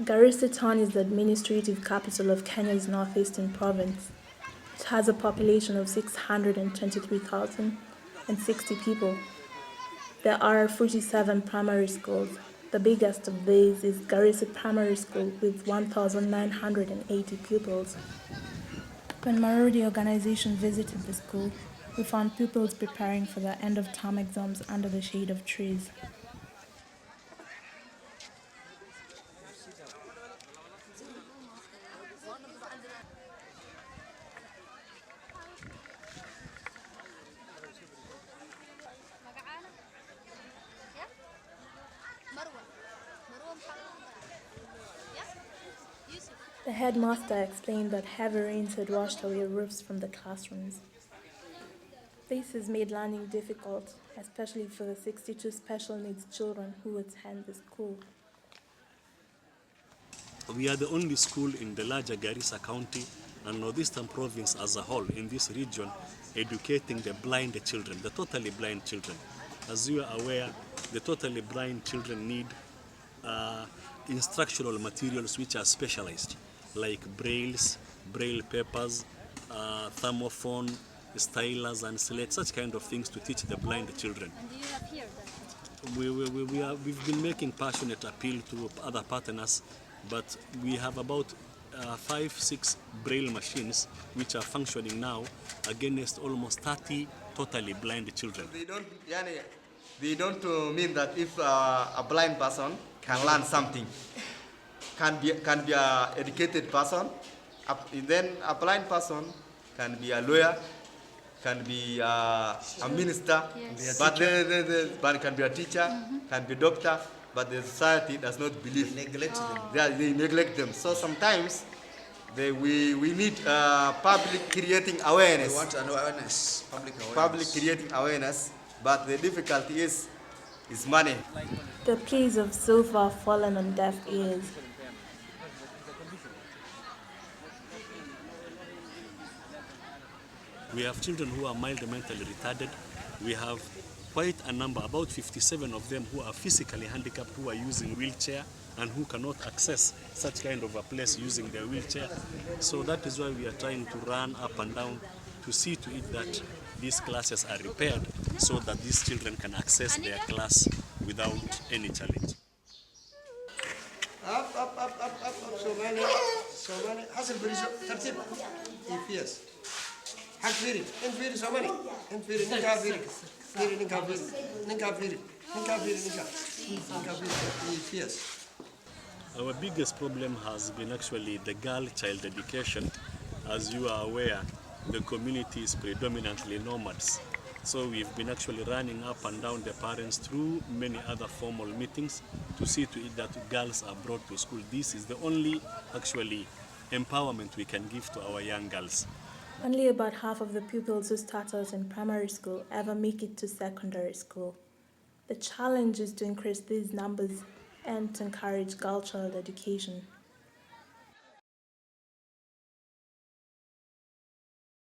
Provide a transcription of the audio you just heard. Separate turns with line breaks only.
Garissa town is the administrative capital of Kenya's northeastern province. It has a population of 623,060 people. There are 47 primary schools. The biggest of these is Garissa Primary School with 1,980 pupils. When Marudi organization visited the school, we found pupils preparing for their end-of-term exams under the shade of trees. The headmaster explained that heavy rains had washed away roofs from the classrooms. This has made learning difficult, especially for the 62 special needs children who attend the school.
We are the only school in the larger Garissa County and Northeastern Province as a whole in this region educating the blind children, the totally blind children. As you are aware, the totally blind children need instructional materials which are specialized, like braille papers, thermophone, stylus and slates, such kind of things to teach the blind children.
And do you have here that?
We've been making passionate appeal to other partners, but we have about 5-6 braille machines which are functioning now against almost 30 totally blind children.
They don't mean that if a blind person can learn something, can be an educated person, then a blind person can be a lawyer, can be a minister,
Yes.
but can be a teacher, can be a doctor, but the society does not believe. They neglect them. So sometimes we need public creating awareness.
We want an awareness,
Public creating awareness, but the difficulty is money.
The pleas have so far fallen on deaf ears.
We have children who are mildly mentally retarded. We have quite a number, about 57 of them, who are physically handicapped, who are using wheelchair and who cannot access such kind of a place using their wheelchair. So that is why we are trying to run up and down to see to it that these classes are repaired so that these children can access their class without any challenge.
Up. Somali. حسن بريشو ترتيب. Yes. حق فيري. إن فيري Somali. إن فيري نكا فيري. فيري نكا فيري. نكا فيري. نكا فيري نكا. نكا فيري. Yes.
Our biggest problem has been actually the girl child education. As you are aware, the community is predominantly nomads. So we've been actually running up and down the parents through many other formal meetings to see to it that girls are brought to school. This is the only actually empowerment we can give to our young girls.
Only about half of the pupils who start out in primary school ever make it to secondary school. The challenge is to increase these numbers and to encourage girl child education.